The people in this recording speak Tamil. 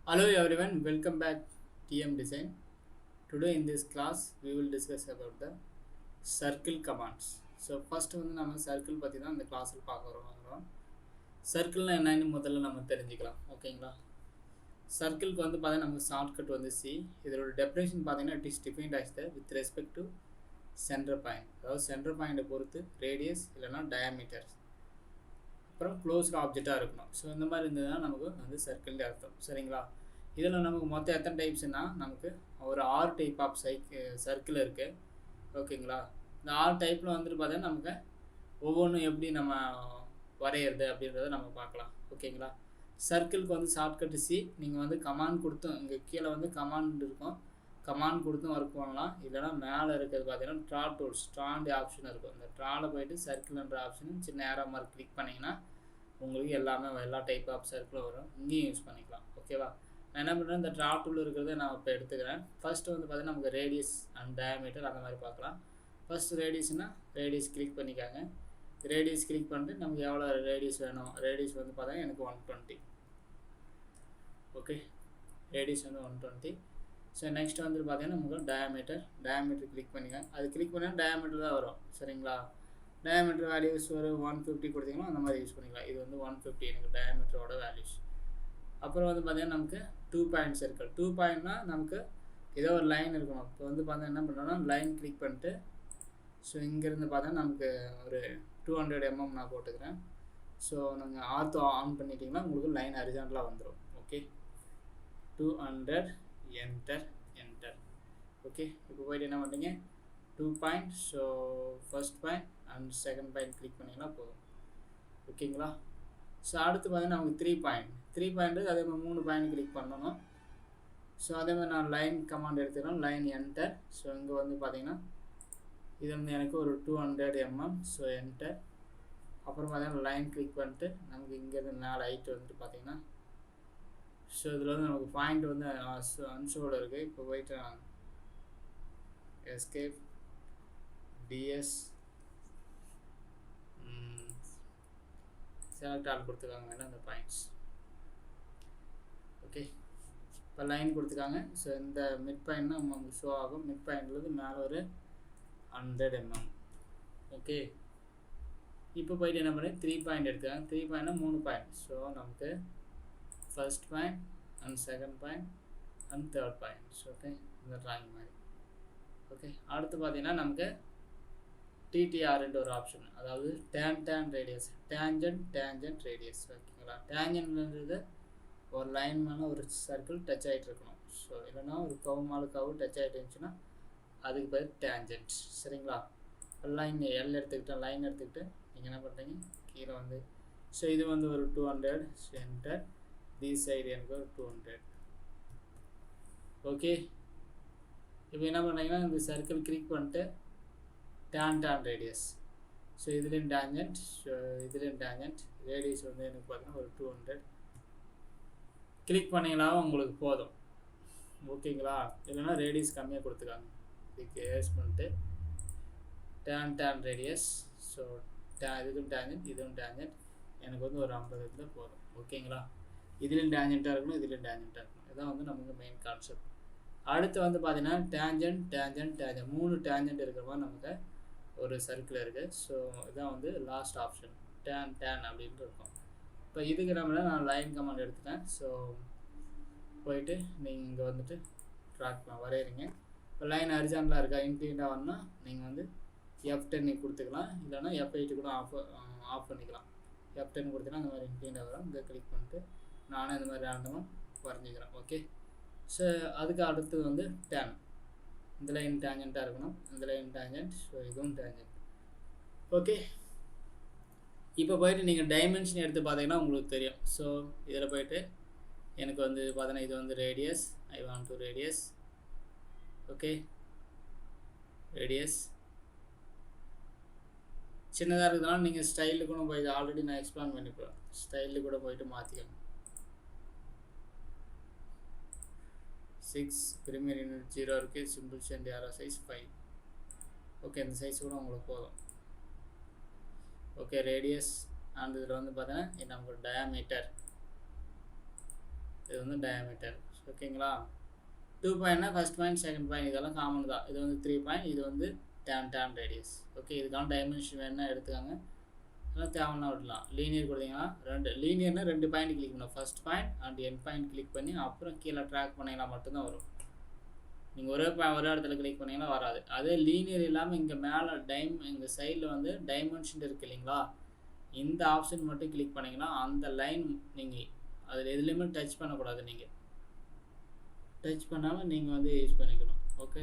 Hello everyone, welcome back TM Design. Today in this class we will discuss about the circle commands. So first வந்து நம்ம circle பத்தி தான் இந்த கிளாஸ்ல பார்க்க போறோம். சர்க்கிள்னா என்னன்னு முதல்ல நம்ம தெரிஞ்சுக்கலாம். ஓகேங்களா? சர்க்கிளுக்கு வந்து பார்த்தீங்கன்னா நமக்கு ஷார்ட்கட் வந்து C. இதோட டெஃபினேஷன் பார்த்தீங்கன்னா it is defined as the with respect to center point. அதாவது சென்டர் பாயிண்டை பொறுத்து ரேடியஸ் இல்லைன்னா டயாமீட்டர் அப்புறம் க்ளோஸ்டு ஆப்ஜெக்டாக இருக்கணும். ஸோ இந்த மாதிரி இருந்ததுன்னா நமக்கு வந்து சர்க்கிள்னு அர்த்தம். சரிங்களா? இதில் நமக்கு மொத்தம் எத்தனை டைப்ஸ்னால் நமக்கு ஒரு 6 டைப் ஆஃப் சர்க்கிள் இருக்குது. ஓகேங்களா? இந்த 6 டைப்பில் வந்துட்டு பார்த்தீங்கன்னா நமக்கு ஒவ்வொன்றும் எப்படி நம்ம வரைகிறது அப்படின்றத நம்ம பார்க்கலாம். ஓகேங்களா? சர்க்கிளுக்கு வந்து ஷார்ட்கட்டு C. நீங்கள் வந்து கமாண்ட் கொடுத்தும் இங்கே கீழே வந்து கமாண்ட் இருக்கும், கமாண்ட் கொடுத்தும் ஒர்க் பண்ணலாம். இல்லைனா மேலே இருக்கிறது பார்த்தீங்கன்னா ட்ரா டூல்ஸ் ட்ராண்ட் ஆப்ஷன் இருக்கும். இந்த ட்ராவில் போயிட்டு சர்க்கிள்ன்ற ஆப்ஷன் சின்ன ஏரோ மார்க் கிளிக் பண்ணிங்கன்னா உங்களுக்கு எல்லா டைப் ஆஃப் சர்க்கிளும் வரும். இங்கேயும் யூஸ் பண்ணிக்கலாம். ஓகேவா? நான் என்ன பண்ணுறேன், இந்த ட்ரா டூல் இருக்கிறத நான் இப்போ எடுத்துக்கிறேன். ஃபஸ்ட்டு வந்து பார்த்தீங்கன்னா நமக்கு ரேடியஸ் அண்ட் டயாமீட்டர் அந்த மாதிரி பார்க்கலாம். ஃபஸ்ட்டு ரேடியஸ்னால் ரேடியஸ் கிளிக் பண்ணிக்காங்க. ரேடியஸ் கிளிக் பண்ணிட்டு நமக்கு எவ்வளோ ரேடியஸ் வேணும். ரேடியஸ் வந்து பார்த்தீங்கன்னா எனக்கு 120. ஓகே, ரேடியஸ் வந்து 120. ஸோ நெக்ஸ்ட் வந்து பார்த்தீங்கன்னா நமக்கு டயாமீட்டர் கிளிக் பண்ணிக்கோங்க. அது கிளிக் பண்ணால் டயாமீட்டர் தான் வரும். சரிங்களா? டயாமீட்டர் வேல்யூஸ் ஒரு 150 கொடுத்தீங்கன்னா அந்த மாதிரி யூஸ் பண்ணிக்கலாம். இது வந்து 150 எனக்கு டயாமீட்டரோட வேல்யூஸ். அப்புறம் வந்து பார்த்தீங்கன்னா நமக்கு 2 பாயிண்ட் சர்க்கிள். 2 பாயிண்ட்னா நமக்கு ஏதோ ஒரு லைன் இருக்கணும். இப்போ வந்து பார்த்தீங்கன்னா என்ன பண்ணுறோன்னா லைன் கிளிக் பண்ணிட்டு ஸோ இங்கேருந்து பார்த்தா நமக்கு ஒரு 200 mm நான் போட்டுக்கிறேன். ஸோ நீங்கள் ஆர்த்தோ ஆன் பண்ணிட்டீங்கன்னா உங்களுக்கு லைன் ஹரிசாண்டலாக வந்துடும். Okay, 200 enter. ஓகே, இப்போ போய்ட்டு என்ன பண்ணுறீங்க, 2 point. So first point and second point click பண்ணிங்கன்னா போதும். ஓகேங்களா? ஸோ அடுத்து பார்த்தீங்கன்னா நமக்கு 3 பாயிண்ட் அதே மாதிரி 3 பாயிண்ட் கிளிக் பண்ணணும். ஸோ அதே மாதிரி நான் லைன் கமாண்ட் எடுத்துக்கிறேன், லைன் என்டர். ஸோ இங்கே வந்து பார்த்தீங்கன்னா இது வந்து எனக்கு ஒரு 200 mm. So enter. அப்புறம் பார்த்தீங்கன்னா லைன் கிளிக் பண்ணிட்டு நமக்கு இங்கேருந்து மேலே ஹைட் வந்துட்டு பார்த்தீங்கன்னா ஸோ இதில் வந்து நமக்கு பாயிண்ட் வந்து அன்ஷோடு இருக்குது. இப்போ போயிட்டு நான் எஸ்கேப் டிஎஸ் செலக்ட் ஆல் கொடுத்துருக்காங்க வேணால் அந்த பாயிண்ட்ஸ். ஓகே, இப்போ லைன் கொடுத்துருக்காங்க. ஸோ இந்த மிட் பாயிண்ட்னா நமக்கு ஷோ ஆகும். மிட் பாயிண்ட்லேருந்து மேலே ஒரு 100 mm. ஓகே, இப்போ போயிட்டு என்ன பண்ணி 3 பாயிண்ட் எடுத்துக்காங்க. 3 பாயிண்ட்னா 3 பாயிண்ட். ஸோ நமக்கு first point and second point and third point. Okay, இந்த ட்ராயிங் மாதிரி. ஓகே, அடுத்து பார்த்தீங்கன்னா நமக்கு டிடிஆர்ன்ற ஒரு ஆப்ஷன், அதாவது டேன் ரேடியஸ், டேஞ்சன்ட் ரேடியஸ். ஓகேங்களா? டேஞ்சன்ட்ன்றது ஒரு லைன் மேலே ஒரு சர்க்கிள் டச் ஆகிட்டு இருக்கணும். ஸோ இல்லைனா ஒரு கவு மேலே கவு டச் ஆகிட்டு இருந்துச்சுன்னா அதுக்கு பேர் டேஞ்சன்ட். சரிங்களா? லைன் லைன் எடுத்துக்கிட்டு நீங்கள் என்ன பண்ணுறீங்க, கீழே வந்து ஸோ இது வந்து ஒரு 200 சென்டர். தி சைடு எனக்கு ஒரு 200. ஓகே, இப்போ என்ன பண்ணுறீங்கன்னா இந்த சர்க்கிள் கிளிக் பண்ணிட்டு டேன் ரேடியஸ். ஸோ இதுலேயும் டேஞ்சன்ட். ஸோ இதுலேயும் டேஞ்சன்ட். ரேடியஸ் வந்து எனக்கு பார்த்தீங்கன்னா ஒரு 200 கிளிக் பண்ணிங்கன்னா உங்களுக்கு போதும். ஓகேங்களா? இல்லைன்னா ரேடியஸ் கம்மியாக கொடுத்துக்காங்க. இதுக்கு ஏஸ் பண்ணிட்டு டேன் ரேடியஸ். ஸோ இதுக்கும் டேஞ்சன்ட் எனக்கு வந்து ஒரு 50 இருந்தால் போதும். ஓகேங்களா? இதுலேயும் டேஞ்சண்ட்டாக இருக்கணும், இதுலேயும் டேஞ்சண்ட்டாக இருக்கணும். இதுதான் வந்து நமக்கு மெயின் கான்செப்ட். அடுத்து வந்து பார்த்தீங்கன்னா டேஞ்சன்ட் 3 டேஞ்சன்ட் இருக்கிற மாதிரி நமக்கு ஒரு சர்க்கிள் இருக்குது. ஸோ இதுதான் வந்து லாஸ்ட் ஆப்ஷன், டேன் அப்படின்ட்டு இருக்கும். இப்போ இதுக்கு நான் லைன் கமாண்ட் எடுத்துட்டேன். ஸோ போயிட்டு நீங்கள் இங்கே வந்துட்டு ட்ராக் வரைகிறீங்க. இப்போ லைன் ஹரிசாண்டலாக இருக்கா, இன்க்ளீனாக வரணும்னா நீங்கள் வந்து F10 கொடுத்துக்கலாம். இல்லைனா F8 கூட ஆஃப் பண்ணிக்கலாம். F10 கொடுத்தீங்கன்னா அந்த மாதிரி இன்க்ளீனாக வரும். இங்கே கிளிக் பண்ணிட்டு நானும் இந்த மாதிரி ரேண்டமாக வரைஞ்சிக்கிறேன். ஓகே, ஸோ அதுக்கு அடுத்து வந்து டேன். இந்த லைன் டேஞ்சண்ட்டாக இருக்கணும், இந்த லைன் டேஞ்சன்ட். ஸோ இதுவும் டேஞ்சன்ட். ஓகே, இப்போ போயிட்டு நீங்கள் டைமென்ஷன் எடுத்து பார்த்தீங்கன்னா உங்களுக்கு தெரியும். ஸோ இதில் போயிட்டு எனக்கு வந்து பார்த்தீங்கன்னா இது வந்து radius. I want to radius. Okay, radius சின்னதாக இருக்கிறதுனால நீங்கள் ஸ்டைலு கூட போயிட்டு ஆல்ரெடி நான் எக்ஸ்பிளைன் பண்ணிப்பேன். ஸ்டைலு கூட போயிட்டு மாற்றிக்கணும். 6 பிரிமியர் யூனிட் 0 இருக்குது. Simple scent aero size 5. Okay, இந்த சைஸ் கூட உங்களுக்கு போதும். ஓகே, ரேடியஸ் அண்ட் இதில் வந்து பார்த்தீங்கன்னா நமக்கு டயாமீட்டர் இது வந்து டயாமீட்டர். ஓகேங்களா? 2 பாயிண்ட்னா ஃபர்ஸ்ட் பாயிண்ட் செகண்ட் பாயிண்ட் இதெல்லாம் காமன் தான். இது வந்து 3 பாயிண்ட், இது வந்து டேன் ரேடியஸ். ஓகே, இதுக்கான டைமென்ஷன் வேணுன்னா எடுத்துக்காங்க, அதெல்லாம் தேவைன்னா விடலாம். லீனியர் கொடுத்தீங்கன்னா லீனியர்னா 2 பாயிண்ட் கிளிக் பண்ணணும். First point and end point click பண்ணி அப்புறம் கீழே ட்ராக் பண்ணிங்கன்னா மட்டும்தான் வரும். நீங்கள் ஒரே இடத்துல கிளிக் பண்ணிங்கன்னா வராது. அதே லீனியர் இல்லாமல் இங்கே மேலே இங்கே சைடில் வந்து டைமென்ஷன் இருக்குது இல்லைங்களா, இந்த ஆப்ஷன் மட்டும் கிளிக் பண்ணிங்கன்னா அந்த லைன் நீங்கள் அதில் எதுலேயுமே டச் பண்ணக்கூடாது. நீங்கள் டச் பண்ணாமல் நீங்கள் வந்து யூஸ் பண்ணிக்கணும். ஓகே.